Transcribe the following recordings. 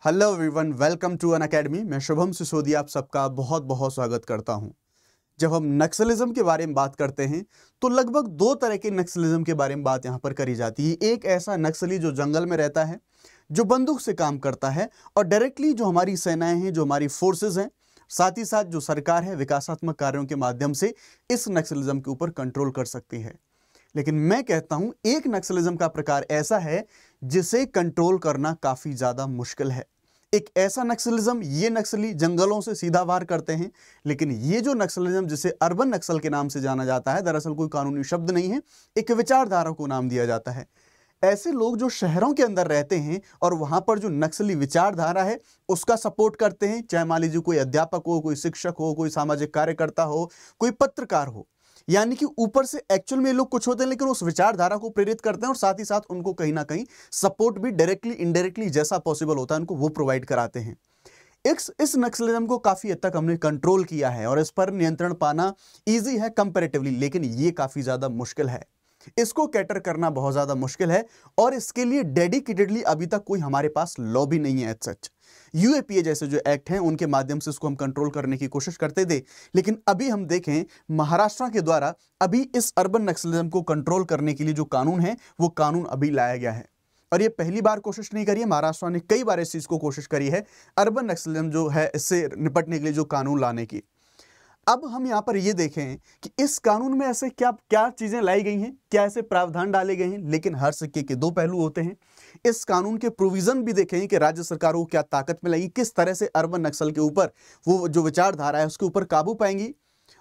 Hello everyone, welcome to Unacademy. मैं शुभम सिसोदिया आप सबका बहुत बहुत स्वागत करता हूं। जब हम नक्सलिज्म के बारे में बात करते हैं तो लगभग दो तरह के नक्सलिज्म के बारे में बात यहां पर करी जाती है। एक ऐसा नक्सली जो जंगल में रहता है, जो बंदूक से काम करता है और डायरेक्टली जो हमारी सेनाएं हैं, जो हमारी फोर्सेज हैं, साथ ही साथ जो सरकार है, विकासात्मक कार्यों के माध्यम से इस नक्सलिज्म के ऊपर कंट्रोल कर सकती है। लेकिन मैं कहता हूं एक नक्सलिज्म का प्रकार ऐसा है जिसे कंट्रोल करना काफी ज्यादा मुश्किल है। एक ऐसा नक्सलिज्म, ये नक्सली जंगलों से सीधा वार करते हैं, लेकिन ये जो नक्सलिज्म जिसे अर्बन नक्सल के नाम से जाना जाता है, दरअसल कोई कानूनी शब्द नहीं है, एक विचारधारा को नाम दिया जाता है। ऐसे लोग जो शहरों के अंदर रहते हैं और वहां पर जो नक्सली विचारधारा है उसका सपोर्ट करते हैं, चाहे मान लीजिए कोई अध्यापक हो, कोई शिक्षक हो, कोई सामाजिक कार्यकर्ता हो, कोई पत्रकार हो। यानी कि ऊपर से एक्चुअल में लोग कुछ होते हैं लेकिन उस विचारधारा को प्रेरित करते हैं और साथ ही साथ उनको कहीं ना कहीं सपोर्ट भी डायरेक्टली इनडायरेक्टली जैसा पॉसिबल होता है उनको वो प्रोवाइड कराते हैं। इस नक्सलिज्म को काफी हद तक हमने कंट्रोल किया है और इस पर नियंत्रण पाना इजी है कंपैरेटिवली, लेकिन ये काफी ज्यादा मुश्किल है। इसको कैटर करना बहुत ज्यादा मुश्किल है और इसके लिए डेडिकेटेडली अभी तक कोई हमारे पास लॉ भी नहीं है। एज सच यूएपीए जैसे जो एक्ट हैं उनके माध्यम से इसको हम कंट्रोल करने की कोशिश करते थे, लेकिन अभी हम देखें महाराष्ट्र के द्वारा अभी इस अर्बन नक्सलिज्म को कंट्रोल करने के लिए जो कानून है वो कानून अभी लाया गया है। और ये पहली बार कोशिश नहीं करी है, महाराष्ट्र ने कई बार इस चीज को कोशिश करी है, अर्बन नक्सलिज्म जो है इससे निपटने के लिए जो कानून लाने की। अब हम यहां पर ये देखें कि इस कानून में ऐसे क्या क्या चीजें लाई गई हैं, क्या ऐसे प्रावधान डाले गए हैं, लेकिन हर सिक्के के दो पहलू होते हैं। इस कानून के प्रोविजन भी देखें कि राज्य सरकारों को क्या ताकत मिलेगी, किस तरह से अर्बन नक्सल के ऊपर वो जो विचारधारा है उसके ऊपर काबू पाएंगी।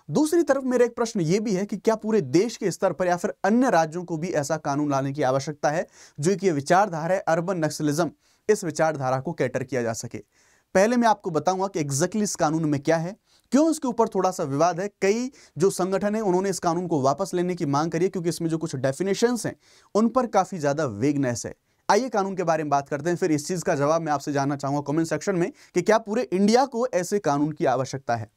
दूसरी तरफ मेरा एक प्रश्न ये भी है कि क्या पूरे देश के स्तर पर या फिर अन्य राज्यों को भी ऐसा कानून लाने की आवश्यकता है जो कि विचारधारा है अर्बन नक्सलिज्म, इस विचारधारा को कैटर किया जा सके। पहले मैं आपको बताऊंगा कि एग्जैक्टली इस कानून में क्या है, क्यों इसके ऊपर थोड़ा सा विवाद है। कई जो संगठन है उन्होंने इस कानून को वापस लेने की मांग करी है क्योंकि इसमें जो कुछ डेफिनेशंस हैं उन पर काफी ज्यादा वेगनेस है। आइए कानून के बारे में बात करते हैं, फिर इस चीज का जवाब मैं आपसे जानना चाहूंगा कमेंट सेक्शन में कि क्या पूरे इंडिया को ऐसे कानून की आवश्यकता है।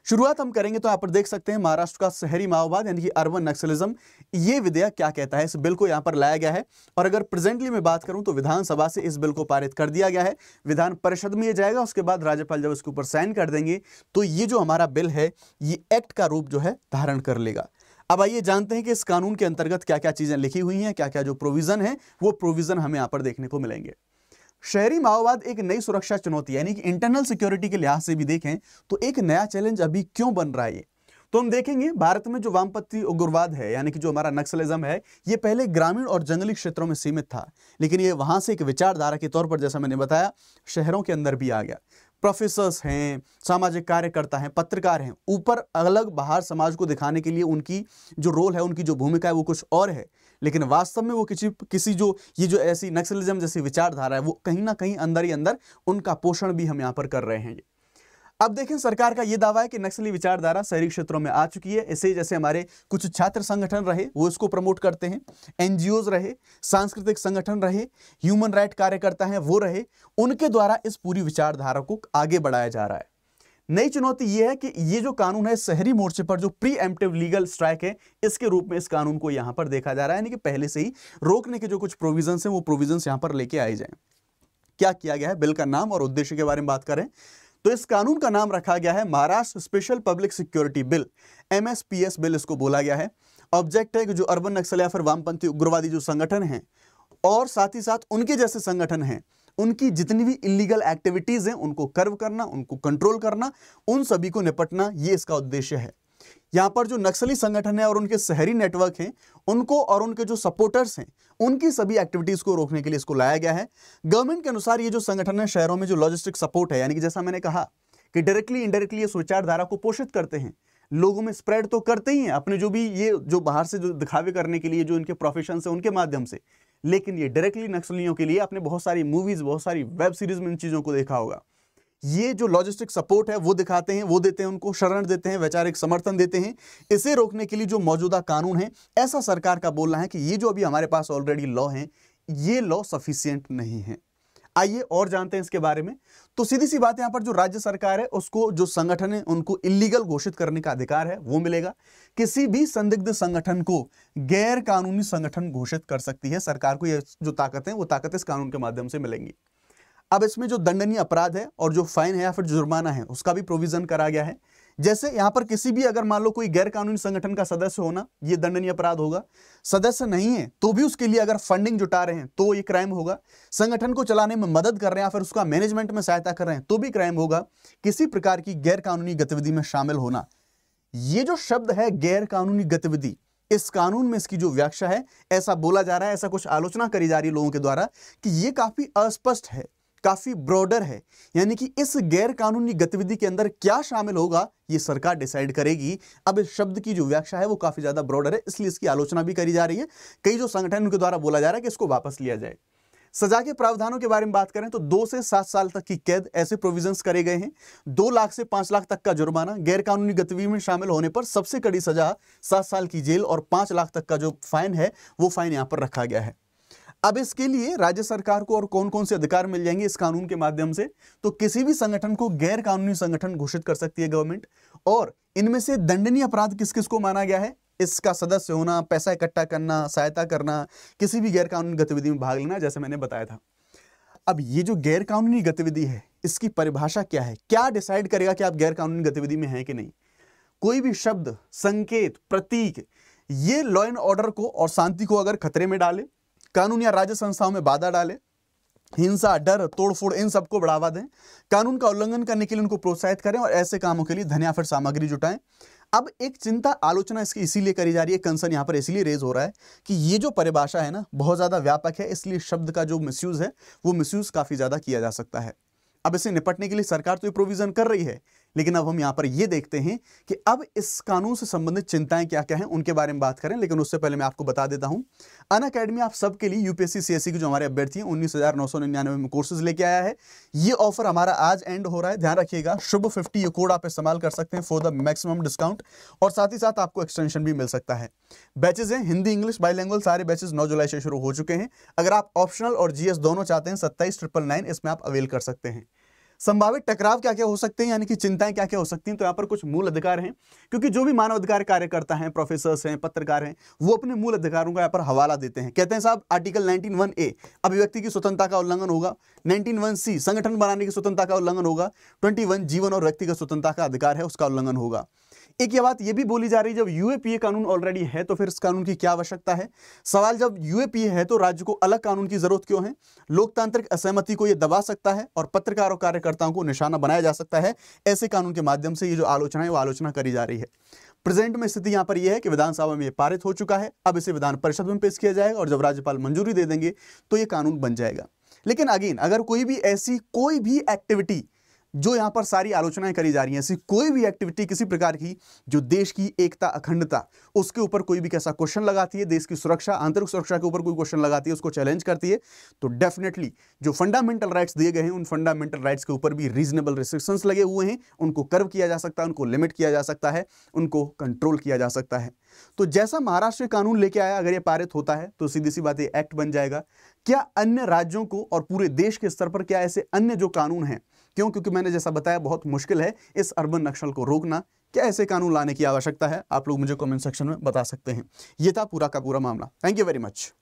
शुरुआत हम करेंगे तो यहां पर देख सकते हैं महाराष्ट्र का शहरी माओवाद यानी कि अर्बन नक्सलिज्म, ये विधेयक क्या कहता है। इस बिल को यहां पर लाया गया है और अगर प्रेजेंटली मैं बात करूं तो विधानसभा से इस बिल को पारित कर दिया गया है, विधान परिषद में ये जाएगा, उसके बाद राज्यपाल जब इसके ऊपर साइन कर देंगे तो ये जो हमारा बिल है ये एक्ट का रूप जो है धारण कर लेगा। अब आइए जानते हैं कि इस कानून के अंतर्गत क्या क्या चीजें लिखी हुई हैं, क्या क्या जो प्रोविजन है वो प्रोविजन हमें यहां पर देखने को मिलेंगे। शहरी माओवाद एक नई सुरक्षा चुनौती यानी कि इंटरनल सिक्योरिटी के लिहाज से भी देखें तो एक नया चैलेंज अभी क्यों बन रहा है ये, तो हम देखेंगे भारत में जो वामपंथी उग्रवाद है यानी कि जो हमारा नक्सलिज्म है ये पहले ग्रामीण और जंगली क्षेत्रों में सीमित था, लेकिन ये वहां से एक विचारधारा के तौर पर जैसा मैंने बताया शहरों के अंदर भी आ गया। प्रोफेसर्स हैं, सामाजिक कार्यकर्ता हैं, पत्रकार हैं, ऊपर अलग बाहर समाज को दिखाने के लिए उनकी जो रोल है, उनकी जो भूमिका है वो कुछ और है, लेकिन वास्तव में वो किसी जो ये जो ऐसी नक्सलिज्म जैसी विचारधारा है वो कहीं ना कहीं अंदर ही अंदर उनका पोषण भी हम यहाँ पर कर रहे हैं। अब देखें सरकार का यह दावा है कि नक्सली विचारधारा शहरी क्षेत्रों में आ चुकी है। इसे जैसे हमारे कुछ छात्र संगठन रहे वो इसको प्रमोट करते हैं, एनजीओज रहे, सांस्कृतिक संगठन रहे, ह्यूमन राइट कार्यकर्ता हैं वो रहे, उनके द्वारा इस पूरी विचारधारा को आगे बढ़ाया जा रहा है। नई चुनौती यह है कि ये जो कानून है शहरी मोर्चे पर जो प्री एम्प्टिव लीगल स्ट्राइक है इसके रूप में इस कानून को यहां पर देखा जा रहा है, यानी कि पहले से ही रोकने के जो कुछ प्रोविजंस हैं वो प्रोविजंस यहां पर लेके आए जाएं। क्या किया गया है, बिल का नाम और उद्देश्य के बारे में बात करें तो इस कानून का नाम रखा गया है Maharashtra special public security bill, MSPS bill इसको बोला गया है। ऑब्जेक्ट है कि जो अर्बन नक्सल या फिर वामपंथी उग्रवादी जो संगठन हैं और साथ ही साथ उनके जैसे संगठन हैं उनकी जितनी भी इलीगल एक्टिविटीज हैं उनको कर्व करना, उनको कंट्रोल करना, उन सभी को निपटना, ये इसका उद्देश्य है। यहां पर जो नक्सली संगठन है और उनके शहरी नेटवर्क हैं उनको और उनके जो सपोर्टर्स हैं उनकी सभी एक्टिविटीज को रोकने के लिए इसको लाया गया है। गवर्नमेंट के अनुसार ये जो संगठन है शहरों में जो लॉजिस्टिक सपोर्ट है यानी कि जैसा मैंने कहा कि डायरेक्टली इनडायरेक्टली ये विचारधारा को पोषित करते हैं, लोगों में स्प्रेड तो करते ही हैं अपने जो भी ये जो बाहर से जो दिखावे करने के लिए जो इनके प्रोफेशन है उनके माध्यम से, लेकिन ये डायरेक्टली नक्सलियों के लिए आपने बहुत सारी मूवीज, बहुत सारी वेब सीरीज में इन चीजों को देखा होगा। ये जो लॉजिस्टिक सपोर्ट है वो दिखाते हैं, वो देते हैं, उनको शरण देते हैं, वैचारिक समर्थन देते हैं। इसे रोकने के लिए जो मौजूदा कानून है ऐसा सरकार का बोलना है कि ये जो अभी हमारे पास ऑलरेडी लॉ है ये लॉ सफिशिएंट नहीं है। आइए और जानते हैं इसके बारे में। तो सीधी सी बात, यहां पर जो राज्य सरकार है उसको जो संगठन है उनको इलीगल घोषित करने का अधिकार है वो मिलेगा। किसी भी संदिग्ध संगठन को गैर कानूनी संगठन घोषित कर सकती है सरकार को। ये जो ताकत है वो ताकत इस कानून के माध्यम से मिलेंगी। अब इसमें जो दंडनीय अपराध है और जो फाइन है या फिर जुर्माना है उसका भी प्रोविजन करा गया है। जैसे यहां पर किसी भी अगर मान लो कोई गैर कानूनी संगठन का सदस्य होना ये दंडनीय अपराध होगा, सदस्य नहीं है तो भी उसके लिए अगर फंडिंग जुटा रहे हैं तो ये क्राइम होगा, संगठन को चलाने में मदद कर रहे हैं या फिर उसका मैनेजमेंट में सहायता कर रहे हैं तो भी क्राइम होगा, किसी प्रकार की गैर कानूनी गतिविधि में शामिल होना। ये जो शब्द है गैर कानूनी गतिविधि, इस कानून में इसकी जो व्याख्या है, ऐसा बोला जा रहा है, ऐसा कुछ आलोचना करी जा रही है लोगों के द्वारा कि ये काफी अस्पष्ट है, काफी ब्रॉडर है, यानी कि इस गैर कानूनी गतिविधि के अंदर क्या शामिल होगा ये सरकार डिसाइड करेगी। अब इस शब्द की जो व्याख्या है वो काफी ज्यादा ब्रॉडर है, इसलिए इसकी आलोचना भी करी जा रही है। कई जो संगठन उनके द्वारा बोला जा रहा है कि इसको वापस लिया जाए। सजा के प्रावधानों के बारे में बात करें तो 2 से 7 साल तक की कैद ऐसे प्रोविजंस करे गए हैं। 2 लाख से 5 लाख तक का जुर्माना, गैर कानूनी गतिविधि में शामिल होने पर सबसे कड़ी सजा 7 साल की जेल और 5 लाख तक का जो फाइन है वो फाइन यहां पर रखा गया है। अब इसके लिए राज्य सरकार को और कौन कौन से अधिकार मिल जाएंगे इस कानून के माध्यम से, तो किसी भी संगठन को गैर कानूनी संगठन घोषित कर सकती है गवर्नमेंट। और इनमें से दंडनीय अपराध किस किस को माना गया है, इसका सदस्य होना, पैसा इकट्ठा करना, सहायता करना, किसी भी गैर कानूनी गतिविधि में भाग लेना, जैसे मैंने बताया था। अब ये जो गैर कानूनी गतिविधि है इसकी परिभाषा क्या है, क्या डिसाइड करेगा कि आप गैर कानूनी गतिविधि में हैं कि नहीं। कोई भी शब्द, संकेत, प्रतीक ये लॉ एंड ऑर्डर को और शांति को अगर खतरे में डाले, कानून या राज्य संस्थाओं में बाधा डाले, हिंसा, डर, तोड़फोड़ इन सबको बढ़ावा दें, कानून का उल्लंघन करने के लिए उनको प्रोत्साहित करें और ऐसे कामों के लिए धन या फिर सामग्री जुटाएं। अब एक चिंता, आलोचना इसकी इसीलिए करी जा रही है, कंसर्न यहां पर इसलिए रेज हो रहा है कि ये जो परिभाषा है ना बहुत ज्यादा व्यापक है, इसलिए शब्द का जो मिसयूज है वो मिसयूज काफी ज्यादा किया जा सकता है। अब इसे निपटने के लिए सरकार तो ये प्रोविजन कर रही है, लेकिन अब हम यहां पर ये देखते हैं कि अब इस कानून से संबंधित चिंताएं क्या क्या हैं उनके बारे में बात करें। लेकिन उससे पहले मैं आपको बता देता हूं, अनअकैडमी आप सबके लिए यूपीएससी सीएससी के जो हमारे अभ्यर्थी हैं 19,999 में कोर्सेज लेके आया है। ये ऑफर हमारा आज एंड हो रहा है, ध्यान रखिएगा। शुभ 50 ये कोड आप इस्तेमाल कर सकते हैं फॉर द मैक्सिमम डिस्काउंट, और साथ ही साथ आपको एक्सटेंशन भी मिल सकता है। बैचेज हैं हिंदी इंग्लिश बाइलिंगुअल, सारे बैचेज 9 जुलाई से शुरू हो चुके हैं। अगर आप ऑप्शनल और जीएस दोनों चाहते हैं 27,999 इसमें आप अवेल कर सकते हैं। संभावित टकराव क्या क्या हो सकते हैं, यानी कि चिंताएं क्या क्या हो सकती हैं, तो यहाँ पर कुछ मूल अधिकार हैं, क्योंकि जो भी मानव अधिकार कार्यकर्ता हैं, प्रोफेसर्स हैं, पत्रकार हैं, वो अपने मूल अधिकारों का यहाँ पर हवाला देते हैं। कहते हैं साहब आर्टिकल 19(1)(a) अभिव्यक्ति की स्वतंत्रता का उल्लंघन होगा, 19(1)(c) संगठन बनाने की स्वतंत्रता का उल्लंघन होगा, 21 जीवन और व्यक्तिगत स्वतंत्रता का अधिकार है उसका उल्लंघन होगा। एक ये बात ये भी बोली जा रही है, जब यूएपीए कानून ऑलरेडी है तो फिर इस कानून की क्या आवश्यकता है। सवाल, जब यूएपीए है तो राज्य को अलग कानून की जरूरत क्यों है। लोकतांत्रिक असहमति को यह दबा सकता है और पत्रकारों और कार्यकर्ताओं को निशाना बनाया जा सकता है। ऐसे कानून के माध्यम से ये जो आलोचना है वो आलोचना करी जा रही है। प्रेजेंट में स्थिति यहां पर यह है कि विधानसभा में ये पारित हो चुका है, अब इसे विधान परिषद में पेश किया जाएगा और जब राज्यपाल मंजूरी दे देंगे तो ये कानून बन जाएगा। लेकिन अगेन, अगर कोई भी ऐसी कोई भी एक्टिविटी, जो यहां पर सारी आलोचनाएं करी जा रही हैं, ऐसी कोई भी एक्टिविटी किसी प्रकार की जो देश की एकता, अखंडता, उसके ऊपर कोई भी कैसा क्वेश्चन लगाती है, देश की सुरक्षा, आंतरिक सुरक्षा के ऊपर कोई क्वेश्चन लगाती है, उसको चैलेंज करती है, तो डेफिनेटली जो फंडामेंटल राइट्स दिए गए हैं उन फंडामेंटल राइट्स के ऊपर भी रीजनेबल रिस्ट्रिक्शंस लगे हुए हैं, उनको कर्व किया जा सकता है, उनको लिमिट किया जा सकता है, उनको कंट्रोल किया जा सकता है। तो जैसा महाराष्ट्र कानून लेके आया, अगर ये पारित होता है तो सीधी सी बात ये एक्ट बन जाएगा। क्या अन्य राज्यों को और पूरे देश के स्तर पर क्या ऐसे अन्य जो कानून हैं, क्यों, क्योंकि मैंने जैसा बताया बहुत मुश्किल है इस अर्बन नक्सल को रोकना, क्या ऐसे कानून लाने की आवश्यकता है, आप लोग मुझे कमेंट सेक्शन में बता सकते हैं। ये था पूरा का पूरा मामला। Thank you very much.